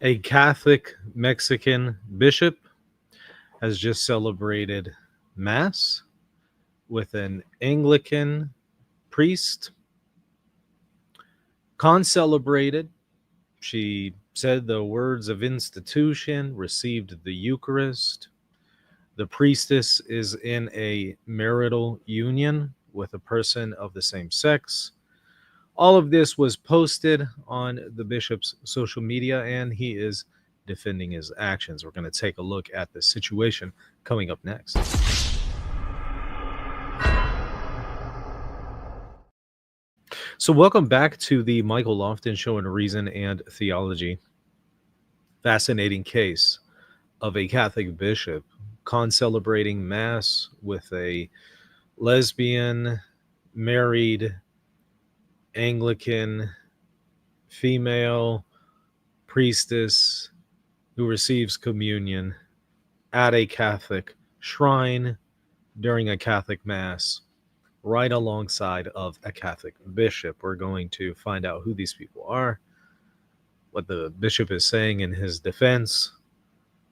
A Catholic Mexican bishop has just celebrated Mass with an Anglican priest, concelebrated. She said the words of institution, received the Eucharist. The priestess is in a marital union with a person of the same sex. All of this was posted on the bishop's social media, and he is defending his actions. We're going to take a look at the situation coming up next. So, welcome back to the Michael Lofton Show on Reason and Theology. Fascinating case of a Catholic bishop concelebrating Mass with a lesbian, married, Anglican, female priestess who receives communion at a Catholic shrine during a Catholic Mass, right alongside of a Catholic bishop. We're going to find out who these people are, what the bishop is saying in his defense,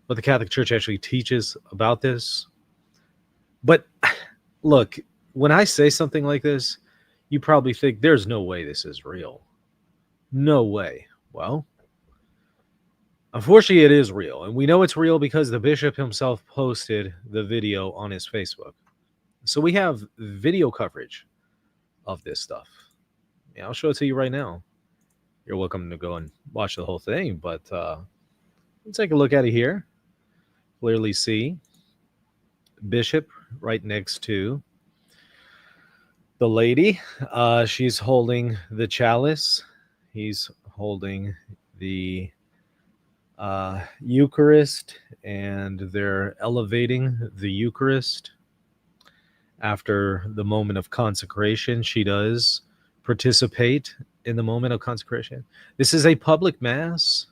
what the Catholic Church actually teaches about this. But look, when I say something like this, you probably think there's no way this is real. No way. Well, unfortunately, it is real. And we know it's real because the bishop himself posted the video on his Facebook. So we have video coverage of this stuff. Yeah, I'll show it to you right now. You're welcome to go and watch the whole thing, but let's take a look at it here. Clearly see bishop right next to the lady. She's holding the chalice. He's holding the Eucharist, and they're elevating the Eucharist. After the moment of consecration, she does participate in the moment of consecration. This is a public Mass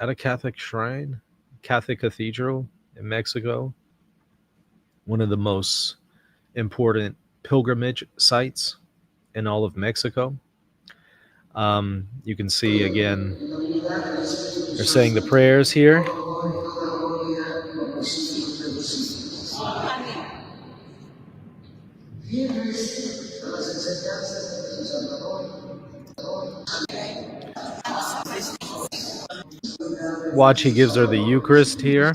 at a Catholic shrine, Catholic cathedral in Mexico, one of the most important pilgrimage sites in all of Mexico. You can see again, they're saying the prayers here. Watch, he gives her the Eucharist here.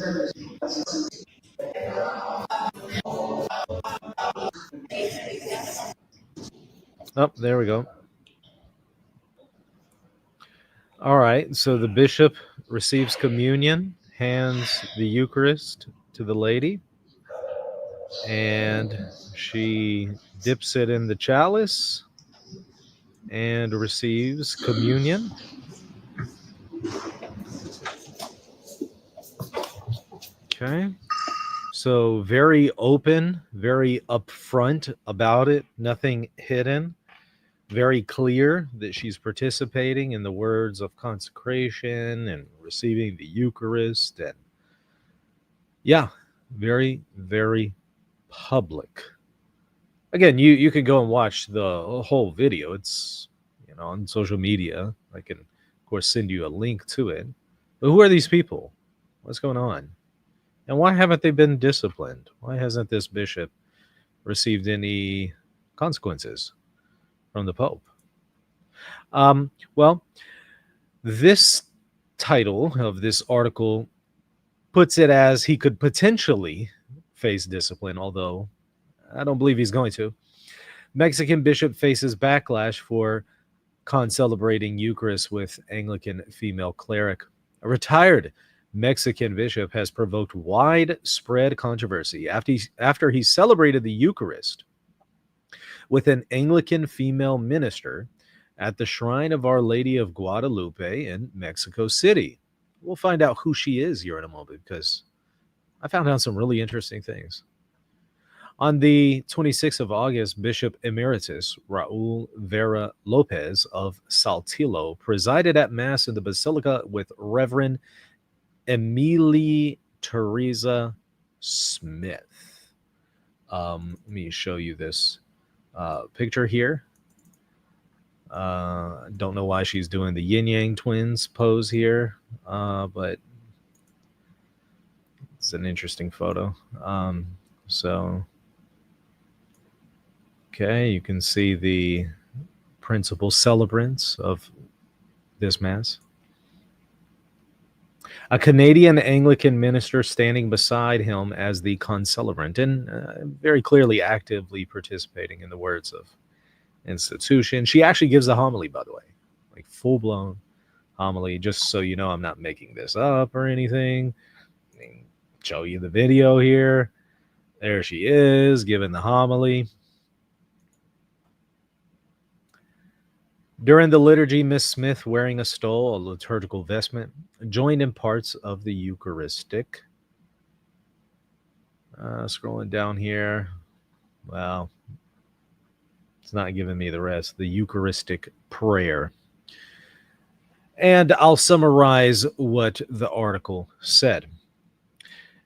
Oh, there we go. All right, so the bishop receives communion, hands the Eucharist to the lady, and she dips it in the chalice and receives communion. Okay. So very open, very upfront about it, nothing hidden. Very clear that she's participating in the words of consecration and receiving the Eucharist. And yeah, very, very public. Again, you can go and watch the whole video. It's, on social media. I can, of course, send you a link to it. But who are these people? What's going on? And why haven't they been disciplined? Why hasn't this bishop received any consequences from the Pope? Well, this title of this article puts it as he could potentially face discipline, although I don't believe he's going to. Mexican bishop faces backlash for concelebrating Eucharist with Anglican female cleric. A retired Mexican bishop has provoked widespread controversy after he celebrated the Eucharist with an Anglican female minister at the Shrine of Our Lady of Guadalupe in Mexico City. We'll find out who she is here in a moment because I found out some really interesting things. On the 26th of August, Bishop Emeritus Raul Vera Lopez of Saltillo presided at Mass in the Basilica with Reverend Emily Teresa Smith. Let me show you this picture here. Don't know why she's doing the yin yang twins pose here, but it's an interesting photo. So, okay, you can see the principal celebrants of this Mass. A Canadian Anglican minister standing beside him as the concelebrant and very clearly actively participating in the words of institution. She actually gives a homily, by the way, like full-blown homily, just so you know I'm not making this up or anything. Show you the video here. There she is giving the homily. During the liturgy, Miss Smith, wearing a stole, a liturgical vestment, joined in parts of the Eucharistic. Scrolling down here. Well, it's not giving me the rest. The Eucharistic prayer. And I'll summarize what the article said.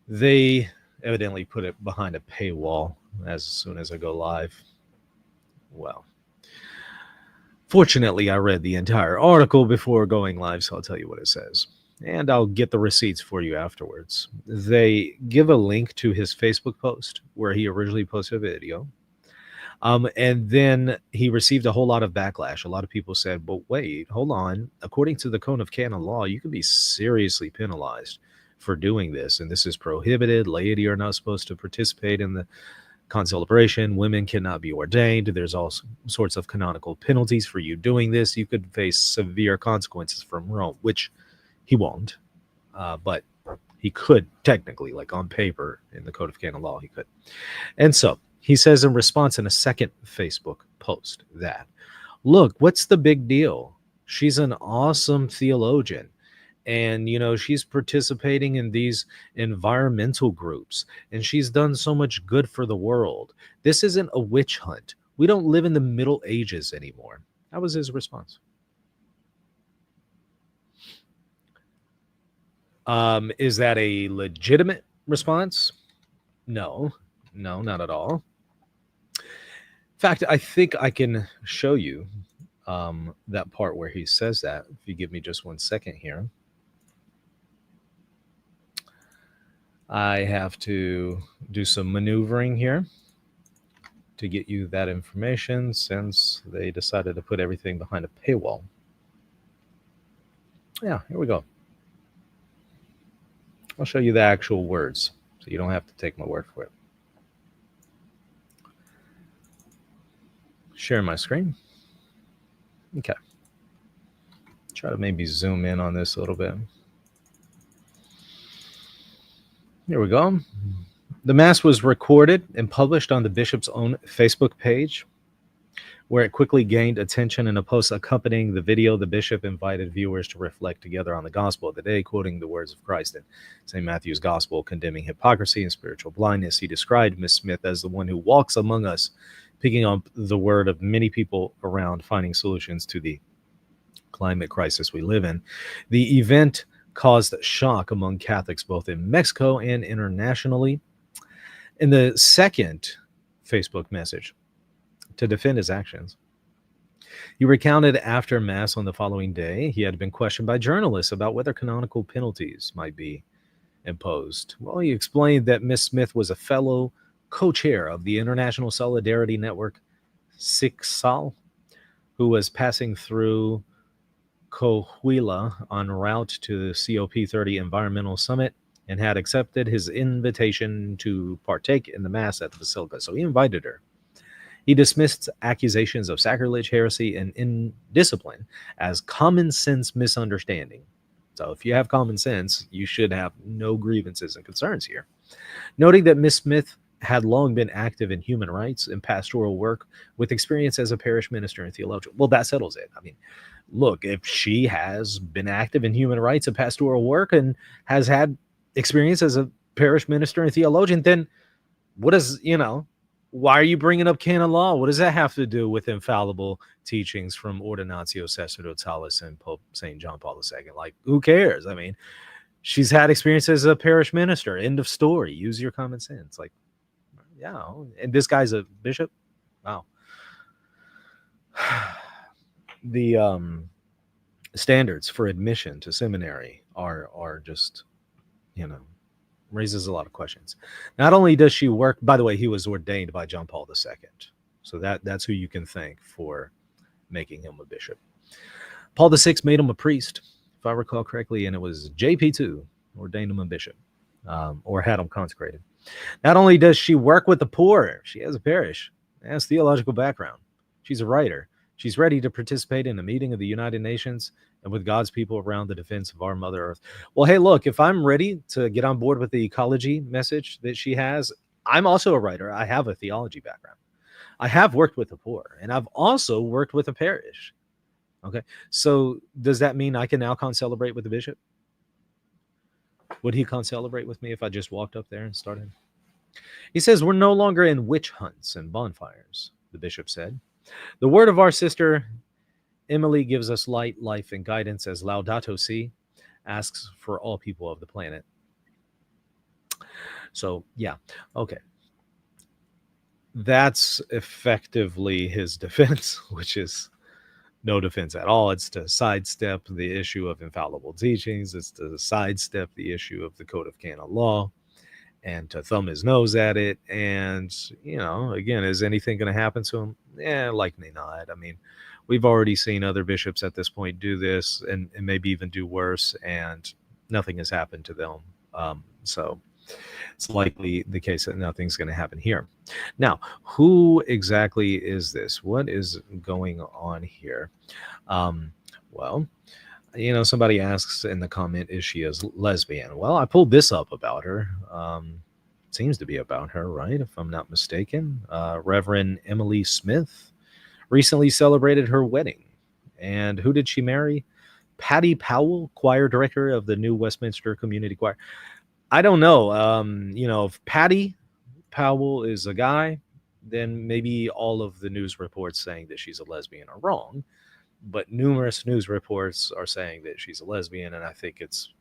They evidently put it behind a paywall as soon as I go live. Well, fortunately, I read the entire article before going live, so I'll tell you what it says. And I'll get the receipts for you afterwards. They give a link to his Facebook post where he originally posted a video. And then he received a whole lot of backlash. A lot of people said, but wait, hold on. According to the Code of Canon Law, you can be seriously penalized for doing this. And this is prohibited. Laity are not supposed to participate in the concelebration. Women cannot be ordained. There's all sorts of canonical penalties for you doing this. You could face severe consequences from Rome, which he won't. But he could technically, like on paper in the Code of Canon Law, he could. And so he says in response in a second Facebook post that, look, what's the big deal? She's an awesome theologian. And, you know, she's participating in these environmental groups, and she's done so much good for the world. This isn't a witch hunt. We don't live in the Middle Ages anymore. That was his response. Is that a legitimate response? No, not at all. In fact, I think I can show you that part where he says that. If you give me just 1 second here. I have to do some maneuvering here to get you that information since they decided to put everything behind a paywall. Yeah, here we go. I'll show you the actual words so you don't have to take my word for it. Share my screen. Okay. Try to maybe zoom in on this a little bit. Here we go. The Mass was recorded and published on the bishop's own Facebook page, where it quickly gained attention. In a post accompanying the video, the bishop invited viewers to reflect together on the gospel of the day, quoting the words of Christ in St. Matthew's gospel, condemning hypocrisy and spiritual blindness. He described Miss Smith as the one who walks among us, picking up the word of many people around, finding solutions to the climate crisis we live in. The event caused shock among Catholics both in Mexico and internationally. In the second Facebook message, to defend his actions, he recounted after Mass on the following day he had been questioned by journalists about whether canonical penalties might be imposed. Well, he explained that Miss Smith was a fellow co-chair of the International Solidarity Network, SICSAL, who was passing through Coahuila en route to the COP30 Environmental Summit and had accepted his invitation to partake in the Mass at the Basilica. So he invited her. He dismissed accusations of sacrilege, heresy, and indiscipline as common sense misunderstanding. So if you have common sense, you should have no grievances and concerns here. Noting that Miss Smith had long been active in human rights and pastoral work with experience as a parish minister and theologian. Well, that settles it. I mean, look, if she has been active in human rights and pastoral work and has had experience as a parish minister and theologian, then what is, why are you bringing up canon law? What does that have to do with infallible teachings from Ordinatio Sacerdotalis and Pope St. John Paul II? Like, who cares? I mean, she's had experience as a parish minister. End of story. Use your common sense. Like, yeah. And this guy's a bishop? Wow. the standards for admission to seminary are just, you know, raises a lot of questions. Not only does she work, by the way, he was ordained by John Paul II. So that's who you can thank for making him a bishop. Paul VI made him a priest, if I recall correctly, and it was JP2 ordained him a bishop, or had him consecrated. Not only does she work with the poor, she has a parish, has theological background. She's a writer. She's ready to participate in a meeting of the United Nations and with God's people around the defense of our Mother Earth. Well, hey, look, if I'm ready to get on board with the ecology message that she has, I'm also a writer. I have a theology background. I have worked with the poor, and I've also worked with a parish. Okay, so does that mean I can now concelebrate with the bishop? Would he concelebrate with me if I just walked up there and started? He says, we're no longer in witch hunts and bonfires, the bishop said. The word of our sister Emily gives us light, life, and guidance as Laudato Si asks for all people of the planet. So, yeah, okay. That's effectively his defense, which is no defense at all. It's to sidestep the issue of infallible teachings. It's to sidestep the issue of the Code of Canon Law and to thumb his nose at it. And, you know, again, is anything going to happen to him? Likely not. I mean, we've already seen other bishops at this point do this and maybe even do worse, and nothing has happened to them. So it's likely the case that nothing's going to happen here. Now, who exactly is this? What is going on here? Well, you know, somebody asks in the comment, is she a lesbian? Well, I pulled this up about her. Seems to be about her, right? If I'm not mistaken. Reverend Emily Smith recently celebrated her wedding. And who did she marry? Patty Powell, choir director of the New Westminster Community Choir. I don't know. You know, if Patty Powell is a guy, then maybe all of the news reports saying that she's a lesbian are wrong. But numerous news reports are saying that she's a lesbian, and I think it's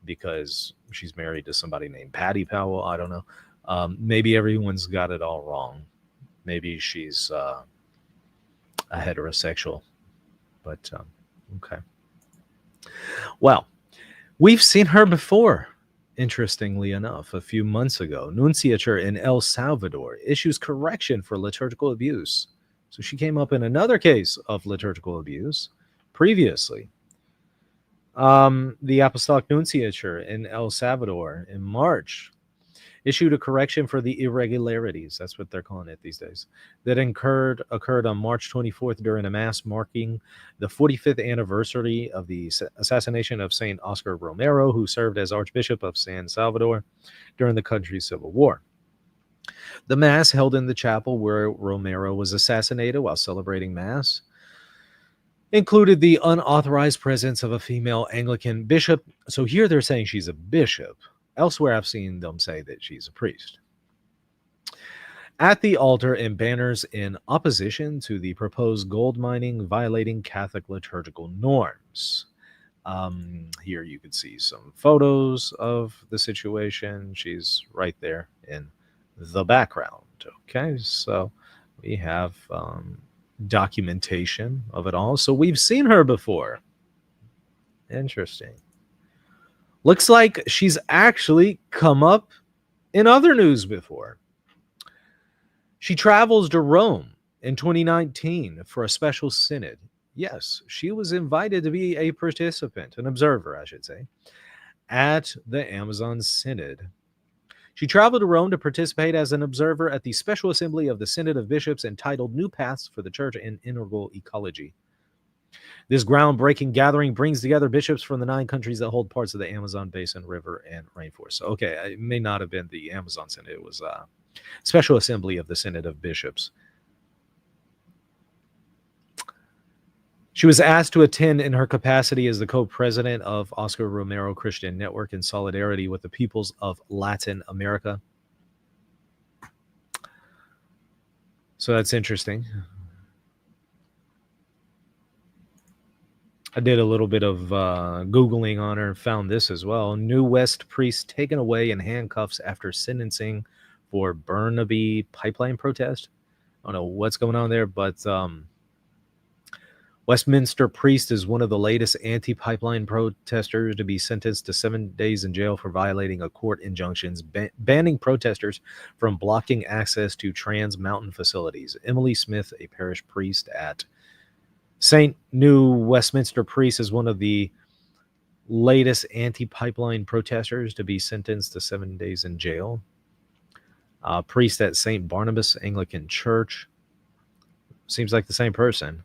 because she's married to somebody named Patty Powell. I don't know. Maybe everyone's got it all wrong. Maybe she's a heterosexual. But, okay. Well, we've seen her before. Interestingly enough, a few months ago, Nunciature in El Salvador issues correction for liturgical abuse. So she came up in another case of liturgical abuse previously. The Apostolic Nunciature in El Salvador in March issued a correction for the irregularities, that's what they're calling it these days, that occurred on March 24th during a mass marking the 45th anniversary of the assassination of St. Oscar Romero, who served as Archbishop of San Salvador during the country's civil war. The mass held in the chapel where Romero was assassinated while celebrating mass included the unauthorized presence of a female Anglican bishop. So here they're saying she's a bishop. Elsewhere, I've seen them say that she's a priest. At the altar and banners in opposition to the proposed gold mining violating Catholic liturgical norms. Here you can see some photos of the situation. She's right there in the background. Okay, so we have documentation of it all. So we've seen her before. Interesting. Looks like she's actually come up in other news before. She travels to Rome in 2019 for a special synod. Yes, she was invited to be a participant, an observer, I should say, at the Amazon Synod. She traveled to Rome to participate as an observer at the Special Assembly of the Synod of Bishops entitled New Paths for the Church and Integral Ecology. This groundbreaking gathering brings together bishops from the 9 countries that hold parts of the Amazon basin, river, and rainforest. So, okay, it may not have been the Amazon Synod. It was a Special Assembly of the Synod of Bishops. She was asked to attend in her capacity as the co-president of Oscar Romero Christian Network in solidarity with the peoples of Latin America. So that's interesting. I did a little bit of Googling on her and found this as well. New West priest taken away in handcuffs after sentencing for Burnaby pipeline protest. I don't know what's going on there, but Westminster priest is one of the latest anti-pipeline protesters to be sentenced to 7 days in jail for violating a court injunctions banning protesters from blocking access to Trans Mountain facilities. Emily Smith, a parish priest at St. New Westminster priest, is one of the latest anti-pipeline protesters to be sentenced to 7 days in jail. Priest at St. Barnabas Anglican Church. Seems like the same person.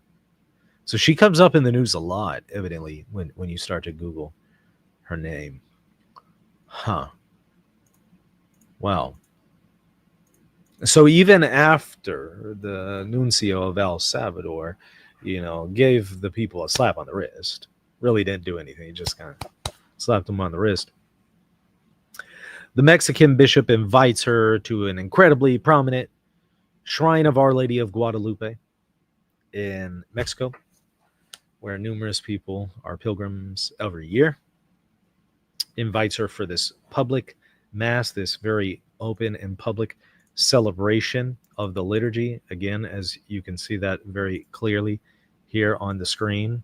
So she comes up in the news a lot, evidently, when you start to Google her name. Huh. Wow. So even after the nuncio of El Salvador, gave the people a slap on the wrist, really didn't do anything. He just kind of slapped them on the wrist. The Mexican bishop invites her to an incredibly prominent shrine of Our Lady of Guadalupe in Mexico, where numerous people are pilgrims every year. Invites her for this public mass, this very open and public celebration of the liturgy. Again, as you can see that very clearly here on the screen.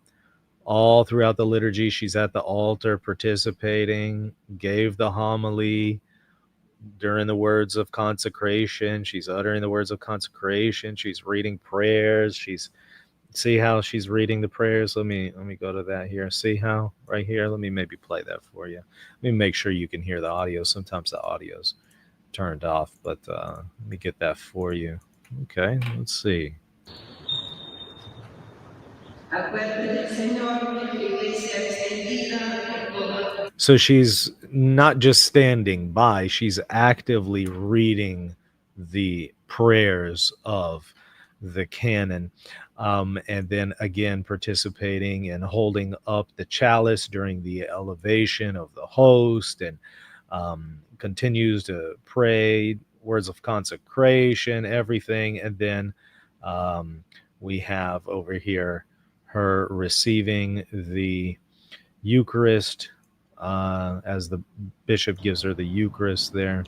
All throughout the liturgy, she's at the altar participating, gave the homily during the words of consecration. She's uttering the words of consecration. She's reading prayers. See how she's reading the prayers. Let me go to that here. See how right here. Let me maybe play that for you. Let me make sure you can hear the audio. Sometimes the audio's turned off, but let me get that for you. Okay, let's see. So she's not just standing by, she's actively reading the prayers of the canon. And then again, participating and holding up the chalice during the elevation of the host, and continues to pray words of consecration, everything. And then we have over here her receiving the Eucharist as the bishop gives her the Eucharist there.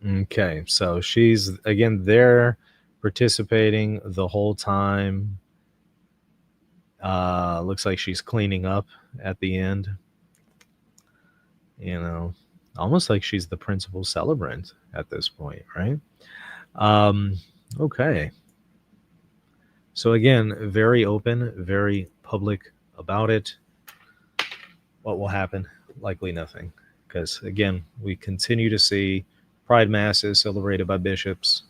Okay, so she's again there participating the whole time. Looks like she's cleaning up at the end. Almost like she's the principal celebrant at this point, right? Okay. So again, very open, very public about it. What will happen? Likely nothing. Because again, we continue to see pride masses celebrated by bishops,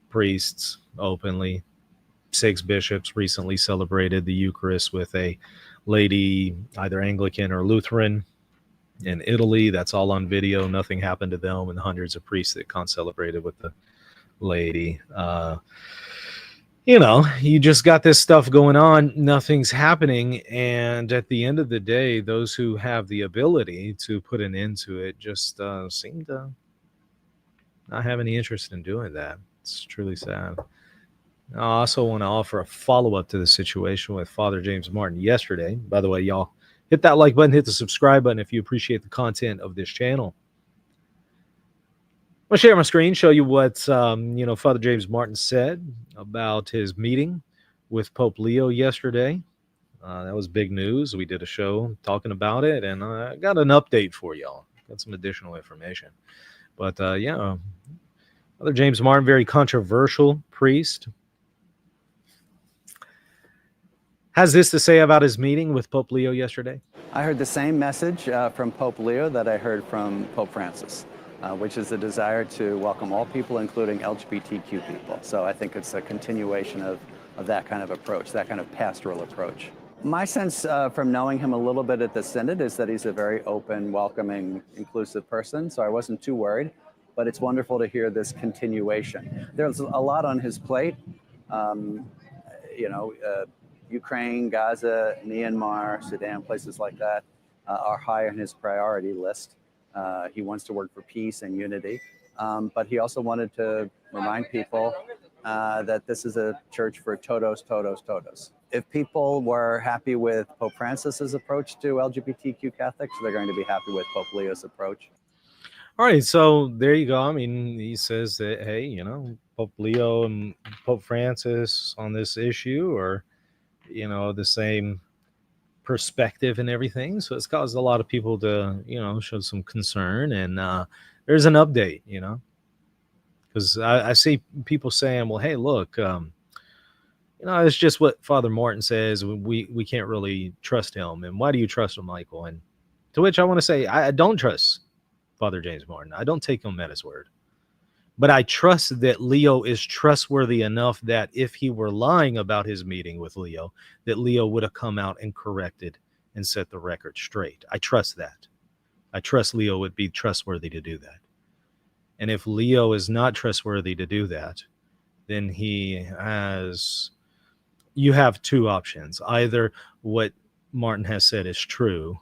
priests openly. 6 bishops recently celebrated the Eucharist with a lady, either Anglican or Lutheran, in Italy. That's all on video. Nothing happened to them, and hundreds of priests that celebrated with the lady. You just got this stuff going on. Nothing's happening. And at the end of the day, those who have the ability to put an end to it just seem to not have any interest in doing that. It's truly sad. I also want to offer a follow-up to the situation with Father James Martin yesterday. By the way, y'all, hit that like button, hit the subscribe button if you appreciate the content of this channel. I'll share my screen, show you what Father James Martin said about his meeting with Pope Leo yesterday. That was big news. We did a show talking about it, and I got an update for y'all. Got some additional information. But Father James Martin, very controversial priest, has this to say about his meeting with Pope Leo yesterday. I heard the same message from Pope Leo that I heard from Pope Francis, which is the desire to welcome all people, including LGBTQ people. So I think it's a continuation of that kind of approach, that kind of pastoral approach. My sense from knowing him a little bit at the Synod is that he's a very open, welcoming, inclusive person. So I wasn't too worried, but it's wonderful to hear this continuation. There's a lot on his plate. Ukraine, Gaza, Myanmar, Sudan, places like that are high on his priority list. He wants to work for peace and unity, but he also wanted to remind people that this is a church for todos, todos, todos. If people were happy with Pope Francis's approach to LGBTQ Catholics, they're going to be happy with Pope Leo's approach. All right, so there you go. I mean, he says that, hey, Pope Leo and Pope Francis on this issue are, the same perspective and everything. So it's caused a lot of people to, show some concern. And there's an update, because I see people saying, well, hey, look, it's just what Father Martin says. We can't really trust him. And why do you trust him, Michael? And to which I want to say, I don't trust Father James Martin. I don't take him at his word. But I trust that Leo is trustworthy enough that if he were lying about his meeting with Leo, that Leo would have come out and corrected and set the record straight. I trust that. I trust Leo would be trustworthy to do that. And if Leo is not trustworthy to do that, then you have two options. Either what Martin has said is true,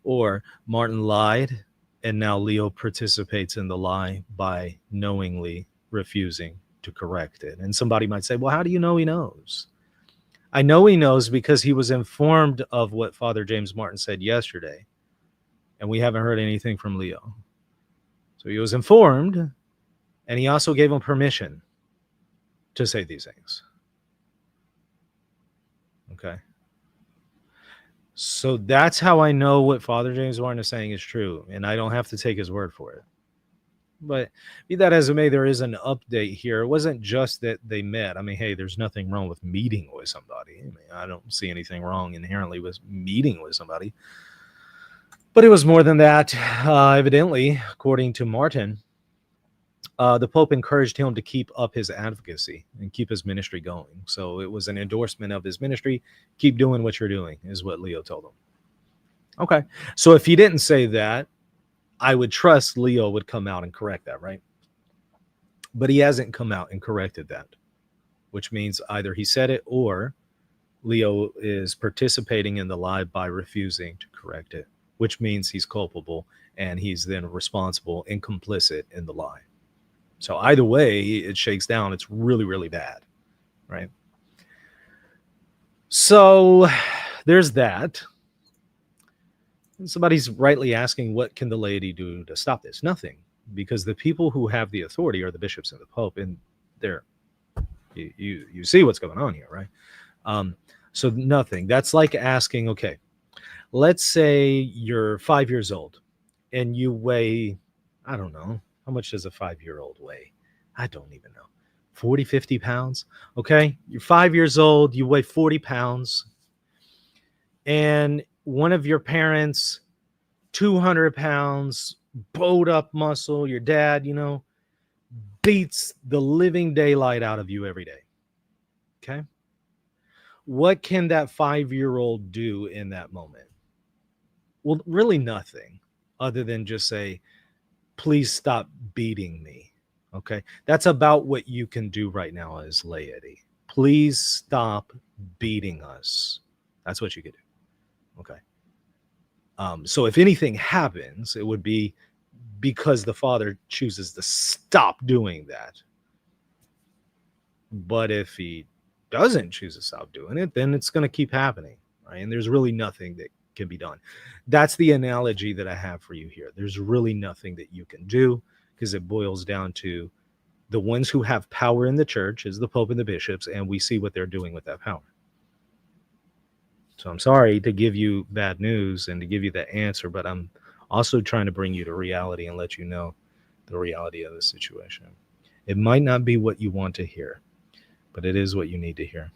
or Martin lied, and now Leo participates in the lie by knowingly refusing to correct it. And somebody might say, well, how do you know he knows? I know he knows because he was informed of what Father James Martin said yesterday, and we haven't heard anything from Leo. So he was informed, and he also gave him permission to say these things. Okay. So that's how I know what Father James Martin is saying is true, and I don't have to take his word for it. But be that as it may, there is an update here. It wasn't just that they met. I mean, hey, there's nothing wrong with meeting with somebody. I mean, I don't see anything wrong inherently with meeting with somebody. But it was more than that. Evidently, according to Martin, the Pope encouraged him to keep up his advocacy and keep his ministry going. So it was an endorsement of his ministry. Keep doing what you're doing, is what Leo told him. Okay. So if he didn't say that, I would trust Leo would come out and correct that, right? But he hasn't come out and corrected that, which means either he said it or Leo is participating in the lie by refusing to correct it, which means he's culpable and he's then responsible and complicit in the lie. So either way, it shakes down. It's really, really bad, right? So there's that. And somebody's rightly asking, what can the laity do to stop this? Nothing, because the people who have the authority are the bishops and the Pope, and you see what's going on here, right? So nothing. That's like asking, okay, let's say you're 5 years old and you weigh, I don't know, how much does a 5-year-old weigh? I don't even know. 40, 50 pounds. Okay. You're 5 years old. You weigh 40 pounds. And one of your parents, 200 pounds, bowed up muscle, your dad, beats the living daylight out of you every day. Okay. What can that 5-year-old do in that moment? Well, really nothing other than just say, please stop beating me. Okay. That's about what you can do right now as laity. Please stop beating us. That's what you could do. Okay. So if anything happens, it would be because the Father chooses to stop doing that. But if he doesn't choose to stop doing it, then it's going to keep happening. Right. And there's really nothing that can be done. That's the analogy that I have for you here. There's really nothing that you can do, because it boils down to the ones who have power in the church is the Pope and the bishops, and we see what they're doing with that power. So I'm sorry to give you bad news and to give you that answer, but I'm also trying to bring you to reality and let you know the reality of the situation. It might not be what you want to hear, but it is what you need to hear.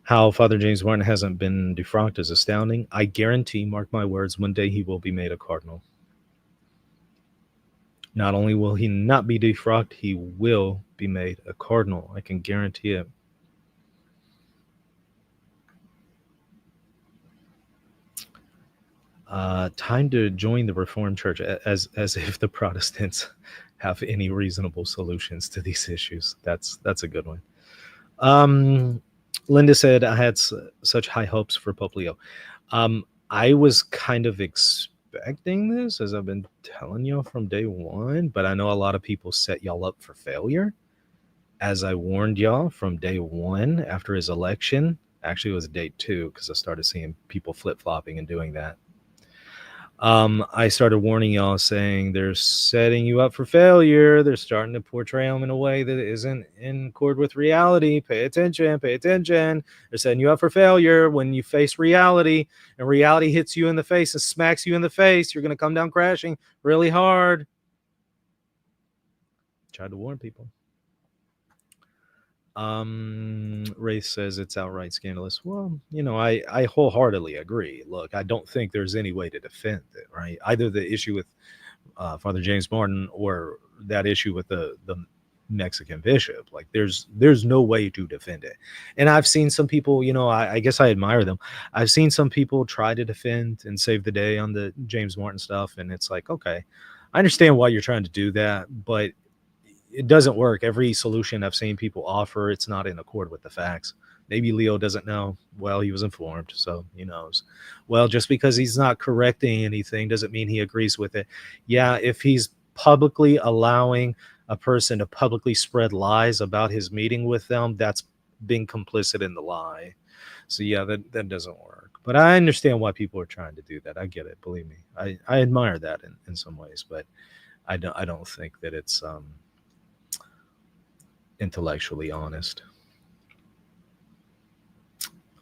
How Father James Martin hasn't been defrocked is astounding. I guarantee, mark my words, one day he will be made a cardinal. Not only will he not be defrocked, he will be made a cardinal. I can guarantee it. Time to join the Reformed Church, as if the Protestants have any reasonable solutions to these issues. That's a good one. Linda said, I had such high hopes for Pope Leo. I was kind of expecting this, as I've been telling y'all from day one, but I know a lot of people set y'all up for failure. As I warned y'all from day one after his election, actually it was day 2, because I started seeing people flip-flopping and doing that. I started warning y'all, saying they're setting you up for failure. They're starting to portray them in a way that isn't in accord with reality. Pay attention, pay attention. They're setting you up for failure. When you face reality and reality hits you in the face and smacks you in the face, you're going to come down crashing really hard. Tried to warn people. Race says it's outright scandalous. Well, I wholeheartedly agree. Look, I don't think there's any way to defend it, right? Either the issue with Father James Martin or that issue with the Mexican bishop. Like there's no way to defend it. And I've seen some people, I guess I admire them. I've seen some people try to defend and save the day on the James Martin stuff, and it's like, okay, I understand why you're trying to do that, but it doesn't work. Every solution I've seen people offer, it's not in accord with the facts. Maybe Leo doesn't know. Well, he was informed, so he knows. Well, just because he's not correcting anything doesn't mean he agrees with it. Yeah, if he's publicly allowing a person to publicly spread lies about his meeting with them, that's being complicit in the lie. So yeah, that doesn't work. But I understand why people are trying to do that. I get it. Believe me, I admire that in some ways, but I don't think that it's intellectually honest.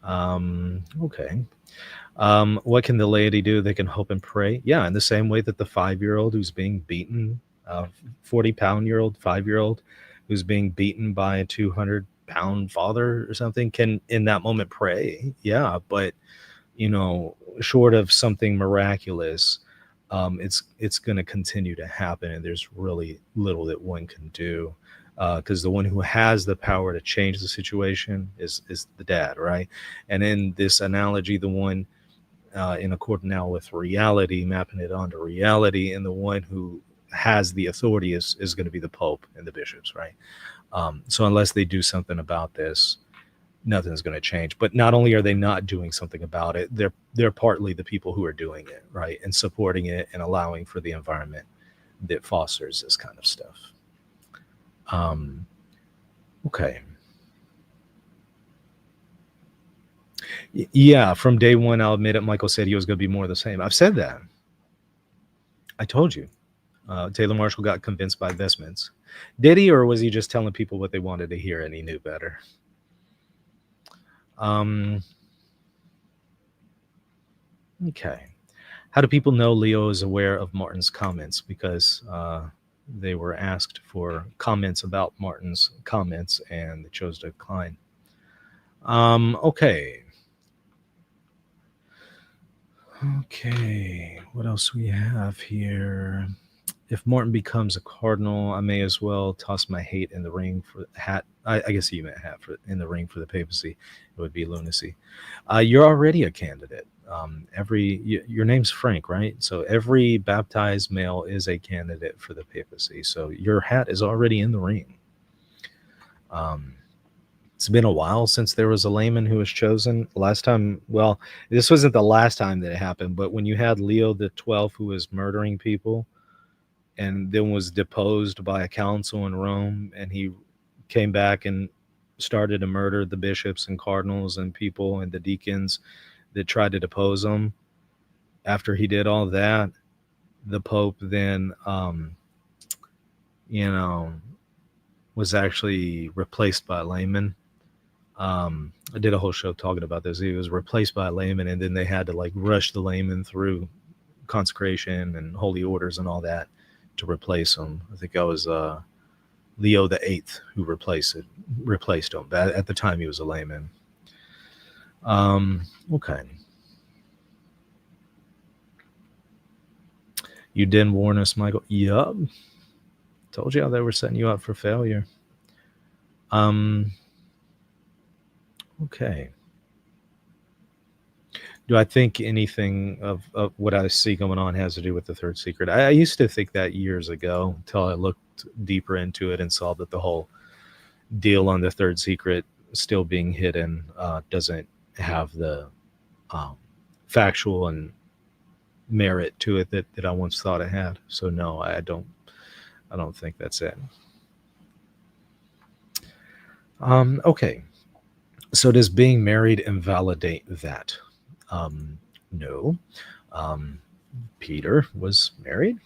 Okay. What can the laity do? They can hope and pray. Yeah, in the same way that the 5-year-old who's being beaten, 40-pound-year-old, 5-year-old who's being beaten by a 200-pound father or something can, in that moment, pray. Yeah, but short of something miraculous, it's going to continue to happen, and there's really little that one can do. Because the one who has the power to change the situation is the dad, right? And in this analogy, the one in accord now with reality, mapping it onto reality, and the one who has the authority is going to be the Pope and the bishops, right? So unless they do something about this, nothing's going to change. But not only are they not doing something about it, they're partly the people who are doing it, right, and supporting it and allowing for the environment that fosters this kind of stuff. Okay. Yeah, from day one, I'll admit it. Michael said he was going to be more of the same. I've said that. I told you. Taylor Marshall got convinced by vestments. Did he, or was he just telling people what they wanted to hear and he knew better? Okay. How do people know Leo is aware of Martin's comments? Because they were asked for comments about Martin's comments and they chose to decline. Okay. Okay, what else we have here? If Martin becomes a cardinal, I may as well toss my hate in the ring for hat. I guess you meant hat for in the ring for the papacy. It would be lunacy. You're already a candidate. Your name's Frank, right? So every baptized male is a candidate for the papacy. So your hat is already in the ring. It's been a while since there was a layman who was chosen. Last time, well, this wasn't the last time that it happened, but when you had Leo the 12th who was murdering people and then was deposed by a council in Rome, and he came back and started to murder the bishops and cardinals and people and the deacons that tried to depose him. After he did all that, the Pope then, was actually replaced by a layman. I did a whole show talking about this. He was replaced by a layman, and then they had to like rush the layman through consecration and holy orders and all that to replace him. I think that was Leo the 8th who replaced him. But at the time, he was a layman. Okay. You didn't warn us, Michael. Yup. Told you how they were setting you up for failure. Okay. Do I think anything of what I see going on has to do with the third secret? I used to think that years ago until I looked deeper into it and saw that the whole deal on the third secret still being hidden doesn't have the factual and merit to it that I once thought it had. So no, I don't think that's it. Okay. So does being married invalidate that? No. Peter was married.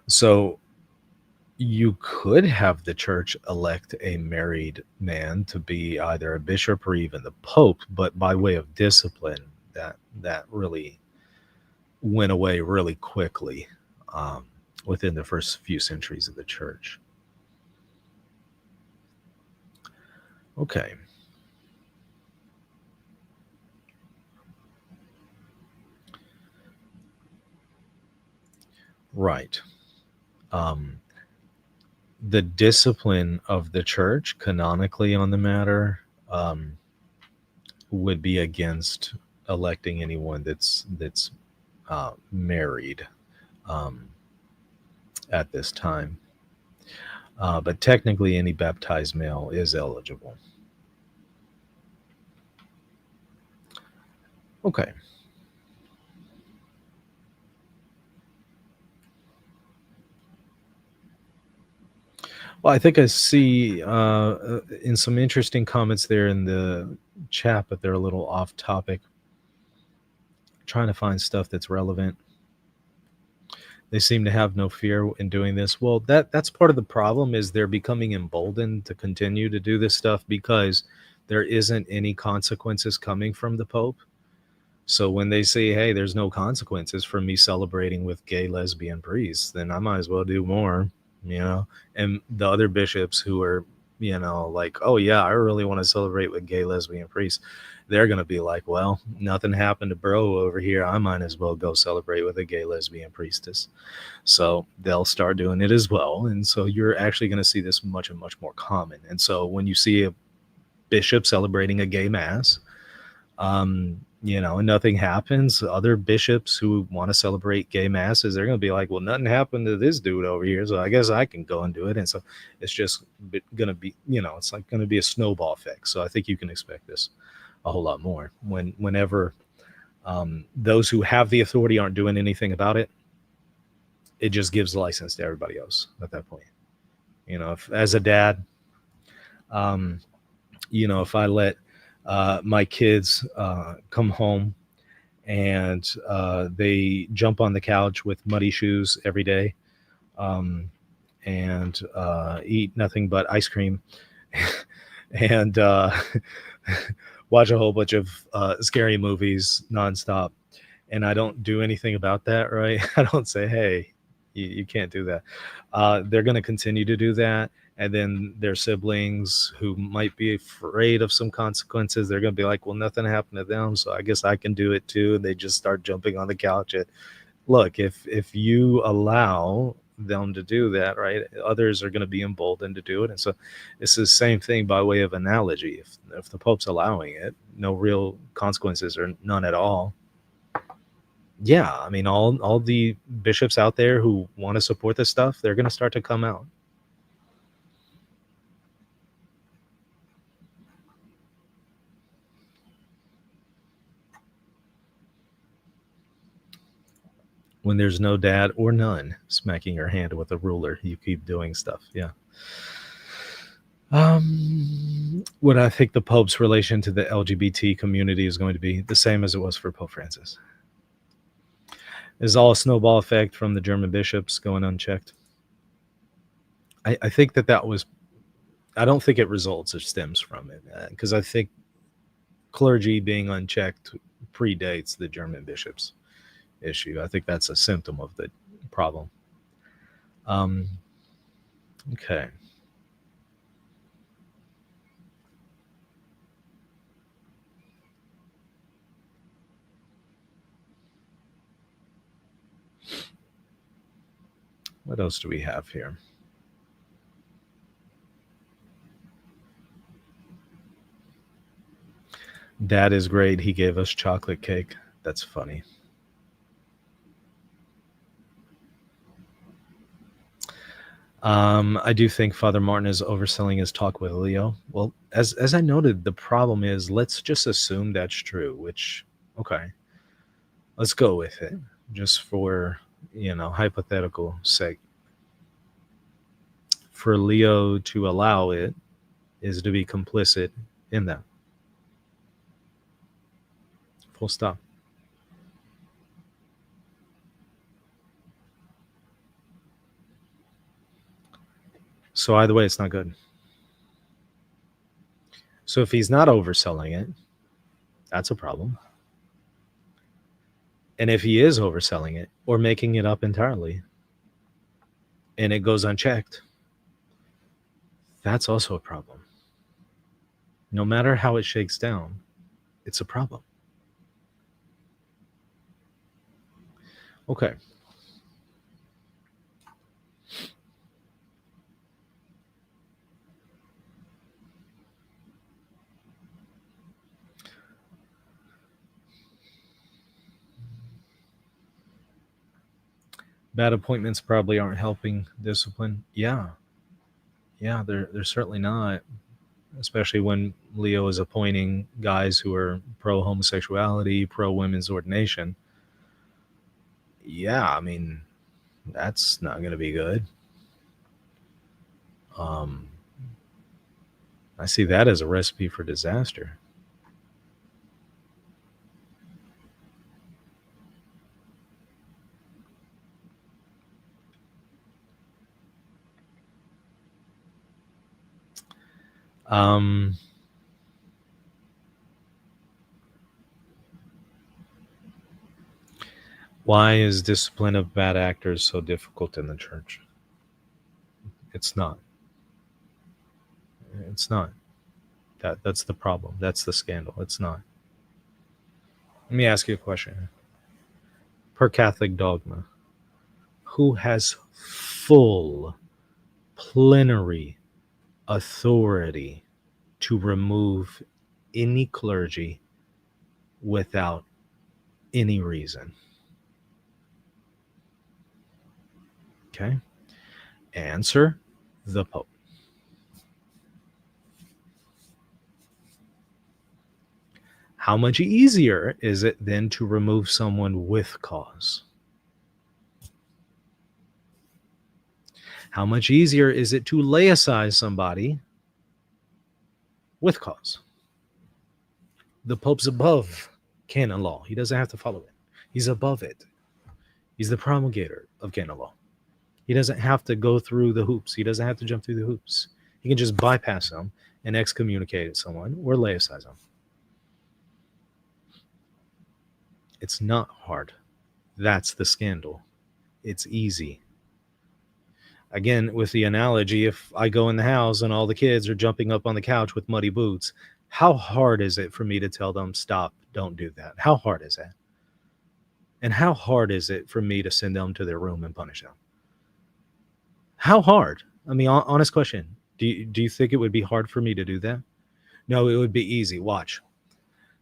So you could have the church elect a married man to be either a bishop or even the pope, but by way of discipline, that really went away really quickly um, within the first few centuries of the church. Okay, right. Um, the discipline of the church canonically on the matter would be against electing anyone that's married um, at this time. But technically, any baptized male is eligible. Okay. Well, I think I see in some interesting comments there in the chat, but they're a little off topic. Trying to find stuff that's relevant. They seem to have no fear in doing this. Well, that's part of the problem is they're becoming emboldened to continue to do this stuff because there isn't any consequences coming from the Pope. So when they say, hey, there's no consequences for me celebrating with gay lesbian priests, then I might as well do more, you know? And the other bishops who are, like, oh, yeah, I really want to celebrate with gay lesbian priests, they're going to be like, well, nothing happened to bro over here. I might as well go celebrate with a gay lesbian priestess. So they'll start doing it as well. And so you're actually going to see this much and much more common. And so when you see a bishop celebrating a gay mass, and nothing happens, other bishops who want to celebrate gay masses, they're going to be like, well, nothing happened to this dude over here, so I guess I can go and do it. And so it's just going to be, it's like going to be a snowball effect. So I think you can expect this a whole lot more whenever those who have the authority aren't doing anything about it. It just gives license to everybody else at that point. If as a dad, if I let my kids come home and they jump on the couch with muddy shoes every day and eat nothing but ice cream and watch a whole bunch of scary movies nonstop. And I don't do anything about that, right? I don't say, hey, you can't do that. They're going to continue to do that. And then their siblings who might be afraid of some consequences, they're going to be like, well, nothing happened to them, so I guess I can do it too. And they just start jumping on the couch. Look, if you allow them to do that, right, others are going to be emboldened to do it. And so it's the same thing by way of analogy. If the Pope's allowing it, no real consequences or none at all. Yeah, I mean, all the bishops out there who want to support this stuff, they're going to start to come out. When there's no dad or none smacking your hand with a ruler, you keep doing stuff. Yeah. What I think the Pope's relation to the LGBT community is going to be the same as it was for Pope Francis. Is all a snowball effect from the German bishops going unchecked. I think that was, I don't think it results or stems from it, because I think clergy being unchecked predates the German bishops issue. I think that's a symptom of the problem. Okay. What else do we have here? Dad is great. He gave us chocolate cake. That's funny. I do think Father Martin is overselling his talk with Leo. Well, as I noted, the problem is, let's just assume that's true, which, okay, let's go with it just for, hypothetical sake. For Leo to allow it is to be complicit in that. Full stop. So either way, it's not good. So if he's not overselling it, that's a problem. And if he is overselling it or making it up entirely and it goes unchecked, that's also a problem. No matter how it shakes down, it's a problem. Okay. Bad appointments probably aren't helping discipline. Yeah. Yeah, they're certainly not. Especially when Leo is appointing guys who are pro homosexuality, pro women's ordination. Yeah, I mean, that's not going to be good. Um, I see that as a recipe for disaster. Um, why is discipline of bad actors so difficult in the church? It's not. It's not. That's the problem. That's the scandal. It's not. Let me ask you a question. Per Catholic dogma, who has full plenary authority to remove any clergy without any reason? Okay. Answer: the Pope. How much easier is it then to remove someone with cause? How much easier is it to laicize somebody with cause? The Pope's above canon law. He doesn't have to follow it. He's above it. He's the promulgator of canon law. He doesn't have to go through the hoops. He doesn't have to jump through the hoops. He can just bypass them and excommunicate someone or laicize them. It's not hard. That's the scandal. It's easy. Again, with the analogy, if I go in the house and all the kids are jumping up on the couch with muddy boots, how hard is it for me to tell them, stop, don't do that? How hard is that? And how hard is it for me to send them to their room and punish them? How hard? I mean, honest question. Do you think it would be hard for me to do that? No, it would be easy. Watch.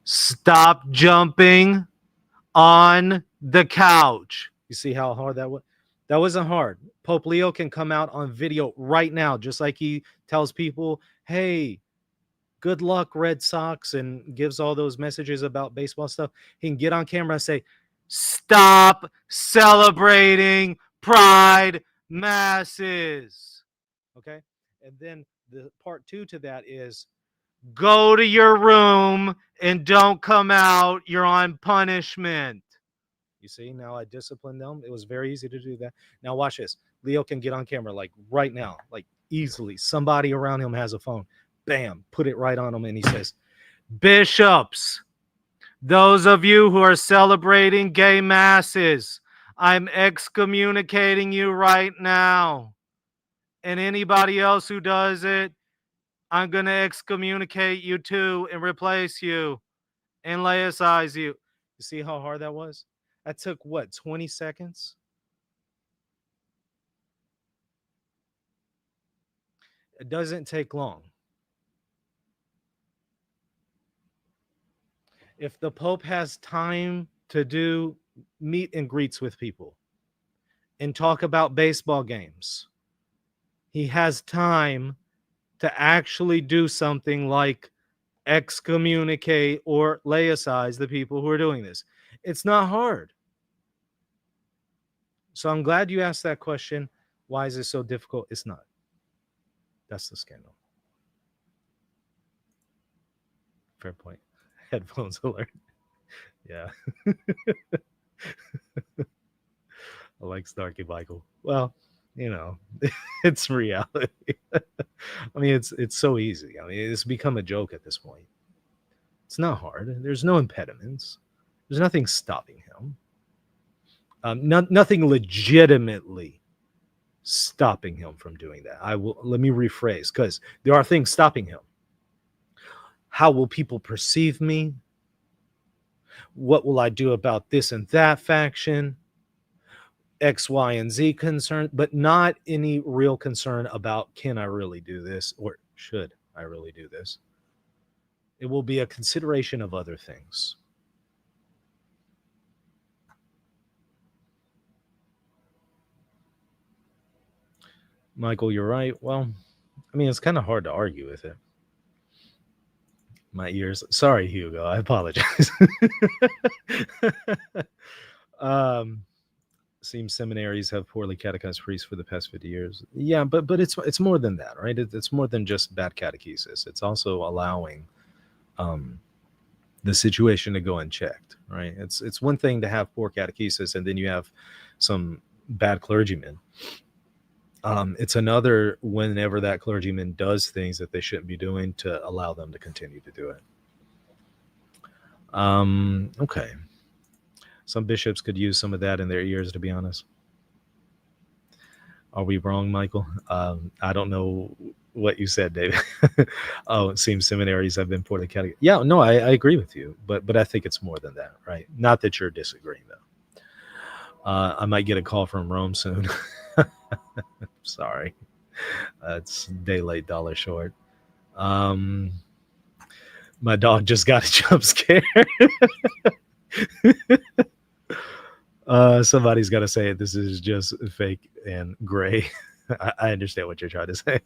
Stop jumping on the couch. You see how hard that was? That wasn't hard. Pope Leo can come out on video right now, just like he tells people, hey, good luck, Red Sox, and gives all those messages about baseball stuff. He can get on camera and say, stop celebrating pride masses. Okay. And then the part two to that is go to your room and don't come out. You're on punishment. You see, now I disciplined them. It was very easy to do that. Now watch this. Leo can get on camera like right now, like easily. Somebody around him has a phone. Bam, put it right on him. And he says, bishops, those of you who are celebrating gay masses, I'm excommunicating you right now. And anybody else who does it, I'm going to excommunicate you too and replace you and laicize you. You see how hard that was? That took what, 20 seconds? It doesn't take long. If the Pope has time to do meet and greets with people and talk about baseball games, he has time to actually do something like excommunicate or laicize the people who are doing this. It's not hard. So I'm glad you asked that question. Why is it so difficult? It's not. That's the scandal. Fair point. Headphones alert. Yeah. I like Snarky Michael. Well, You know, it's reality. I mean, it's so easy. I mean, it's become a joke at this point. It's not hard. There's no impediments. There's nothing stopping him. Nothing legitimately stopping him from doing that. I will let me rephrase because there are things stopping him. How will people perceive me? What will I do about this and that faction? X, Y, and Z concern, but not any real concern about can I really do this or should I really do this? It will be a consideration of other things. Michael, you're right. Well, I mean, it's kind of hard to argue with it. My ears. Sorry, Hugo. I apologize. um, Seems seminaries have poorly catechized priests for the past 50 years. Yeah, but it's more than that, right? It's more than just bad catechesis. It's also allowing um, the situation to go unchecked, right? It's one thing to have poor catechesis and then you have some bad clergymen. It's another whenever that clergyman does things that they shouldn't be doing to allow them to continue to do it. Okay. Some bishops could use some of that in their ears, to be honest. Are we wrong, Michael? I don't know what you said, David. Oh, it seems seminaries have been poorly categorized. Yeah, no, I agree with you, but I think it's more than that, right? Not that you're disagreeing, though. I might get a call from Rome soon. Sorry, it's day late, dollar short. Um, my dog just got a jump scare. Somebody's got to say it. This is just fake and gray. I understand what you're trying to say.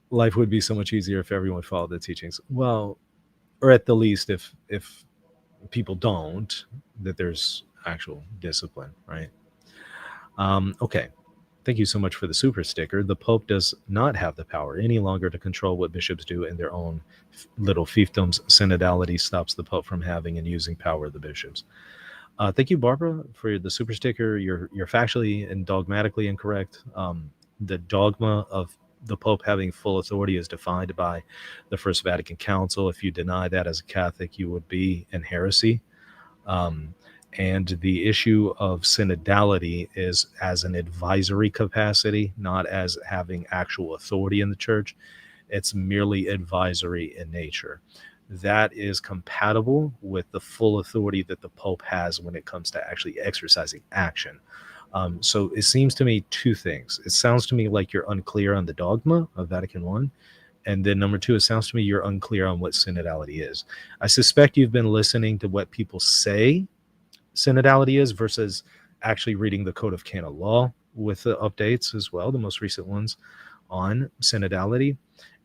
Life would be so much easier if everyone followed the teachings. Well, or at the least, if people don't, that there's actual discipline, right? Okay. Thank you so much for the super sticker. The Pope does not have the power any longer to control what bishops do in their own little fiefdoms. Synodality stops the Pope from having and using power of the bishops. Thank you, Barbara, for the super sticker. You're factually and dogmatically incorrect. The dogma of the Pope having full authority is defined by the First Vatican Council. If you deny that as a Catholic, you would be in heresy. Um, and the issue of synodality is as an advisory capacity, not as having actual authority in the church. It's merely advisory in nature. That is compatible with the full authority that the Pope has when it comes to actually exercising action. So it seems to me two things. It sounds to me like you're unclear on the dogma of Vatican I. And then number two, it sounds to me you're unclear on what synodality is. I suspect you've been listening to what people say synodality is versus actually reading the Code of Canon Law with the updates as well, the most recent ones on synodality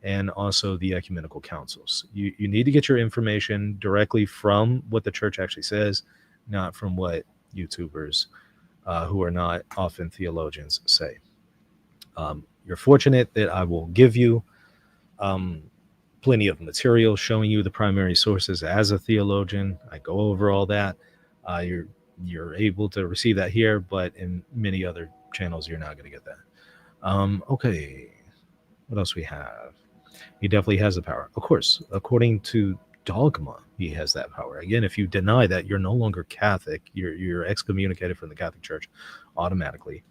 and also the ecumenical councils. You need to get your information directly from what the church actually says, not from what YouTubers who are not often theologians say. You're fortunate that I will give you plenty of material showing you the primary sources as a theologian. I go over all that. You're able to receive that here, but in many other channels, you're not going to get that. Okay, what else we have? He definitely has the power. Of course, according to dogma, he has that power. Again, if you deny that, you're no longer Catholic. You're excommunicated from the Catholic Church automatically,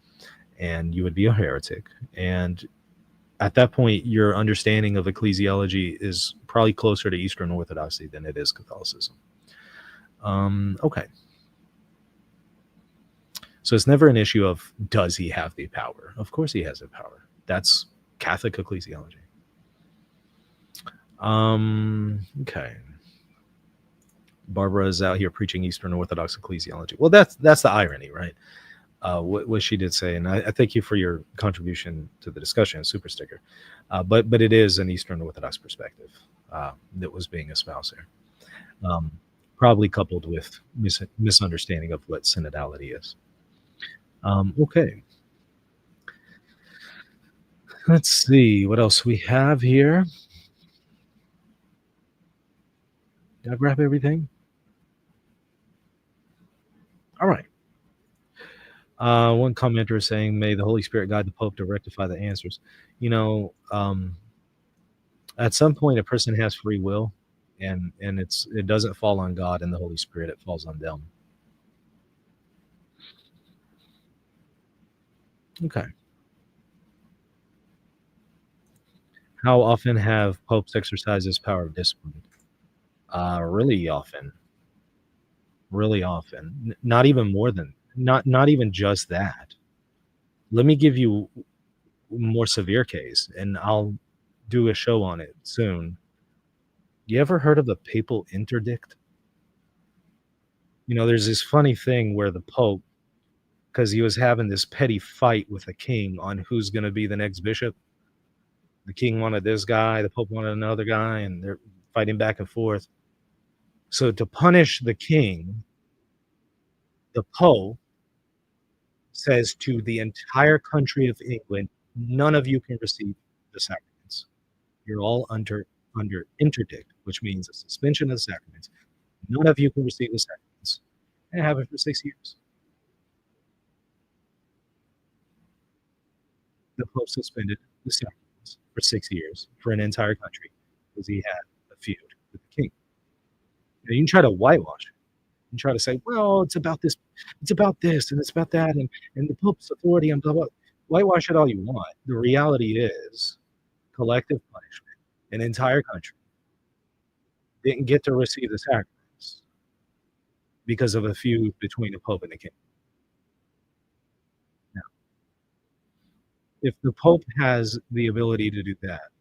and you would be a heretic. And at that point, your understanding of ecclesiology is probably closer to Eastern Orthodoxy than it is Catholicism. Okay. So it's never an issue of does he have the power? Of course he has the power. That's Catholic ecclesiology. Okay. Barbara is out here preaching Eastern Orthodox ecclesiology. Well, that's the irony, right? What she did say, and I thank you for your contribution to the discussion, super sticker. But it is an Eastern Orthodox perspective that was being espoused here, um, probably coupled with misunderstanding of what synodality is. Okay, let's see what else we have here. Did I grab everything? All right. One commenter is saying, "May the Holy Spirit guide the Pope to rectify the answers." You know, at some point, a person has free will, and it doesn't fall on God and the Holy Spirit; it falls on them. Okay. How often have popes exercised this power of discipline? Really often. Really often. Not even more than not even just that. Let me give you a more severe case, and I'll do a show on it soon. You ever heard of the papal interdict? You know, there's this funny thing where the Pope, because he was having this petty fight with the king on who's going to be the next bishop. The king wanted this guy, the Pope wanted another guy, and they're fighting back and forth. So to punish the king, the Pope says to the entire country of England, none of you can receive the sacraments. You're all under interdict, which means a suspension of the sacraments. None of you can receive the sacraments. And have it for 6 years. The Pope suspended the sacraments for 6 years for an entire country because he had a feud with the king. Now, you can try to whitewash it and try to say, well, it's about this, and it's about that, and the Pope's authority, and blah, blah. Whitewash it all you want. The reality is collective punishment. An entire country didn't get to receive the sacraments because of a feud between the Pope and the king. Now, if the Pope has the ability to do that,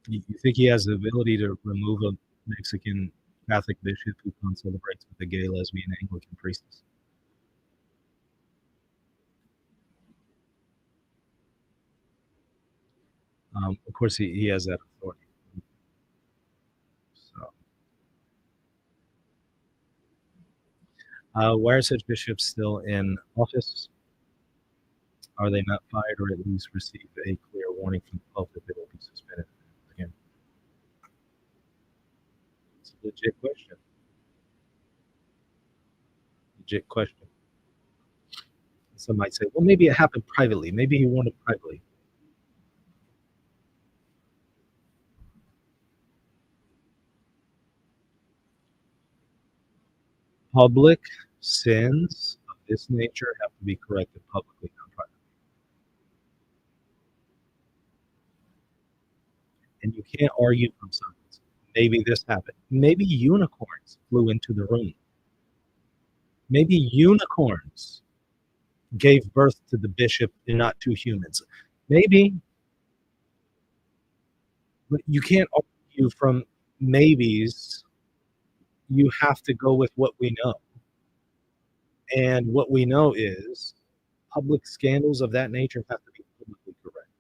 you think he has the ability to remove a Mexican Catholic bishop who celebrates with a gay, lesbian, Anglican priestess? Of course, he has that authority. So, why are such bishops still in office? Are they not fired, or at least receive a clear warning from the Pope that they will be suspended again? It's a legit question. Legit question. Some might say, well, maybe it happened privately. Maybe he warned it privately. Public sins of this nature have to be corrected publicly, not privately. And you can't argue from silence. Maybe this happened. Maybe unicorns flew into the room. Maybe unicorns gave birth to the bishop and not two humans. Maybe, but you can't argue from maybes. You have to go with what we know. And what we know is public scandals of that nature have to be publicly corrected.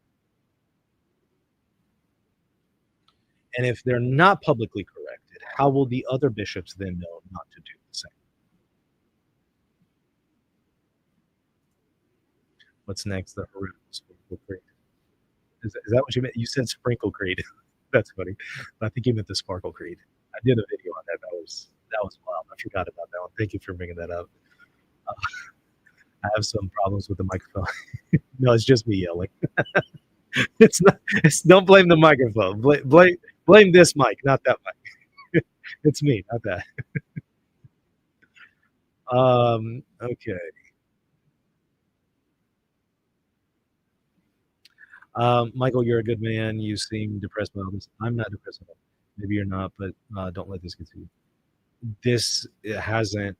And if they're not publicly corrected, how will the other bishops then know not to do the same? What's next? The heretical sprinkle creed. Is that what you meant? You said sprinkle creed. That's funny. I think you meant the sparkle creed. I did a video on that. That was wild. I forgot about that one. Thank you for bringing that up. I have some problems with the microphone. No, it's just me yelling. It's not. Don't blame the microphone. Blame this mic, not that mic. It's me, not that. Okay. Michael, you're a good man. You seem depressed by all this. I'm not depressed at all. Maybe you're not, but don't let this get to you. This hasn't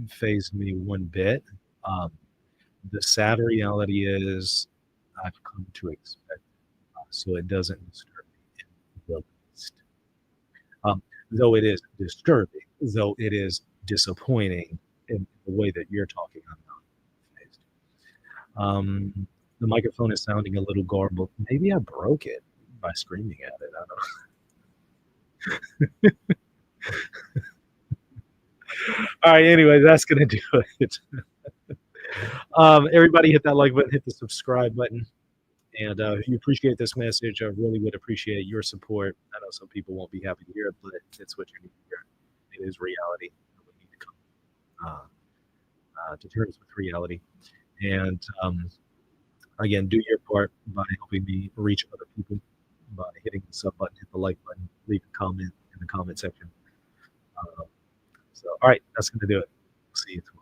phased me one bit. Um, the sad reality is I've come to expect it, so it doesn't disturb me in the least. Though it is disturbing, though it is disappointing in the way that you're talking, I'm not phased. The microphone is sounding a little garbled. Maybe I broke it by screaming at it. I don't know. All right. Anyway, that's gonna do it. Everybody, hit that like button, hit the subscribe button, and if you appreciate this message, I really would appreciate your support. I know some people won't be happy to hear it, but it's what you need to hear. It is reality. We need to uh, to terms with reality. And again, do your part by helping me reach other people by hitting the sub button, hit the like button, leave a comment in the comment section. Uh, so, all right, that's going to do it. See you tomorrow.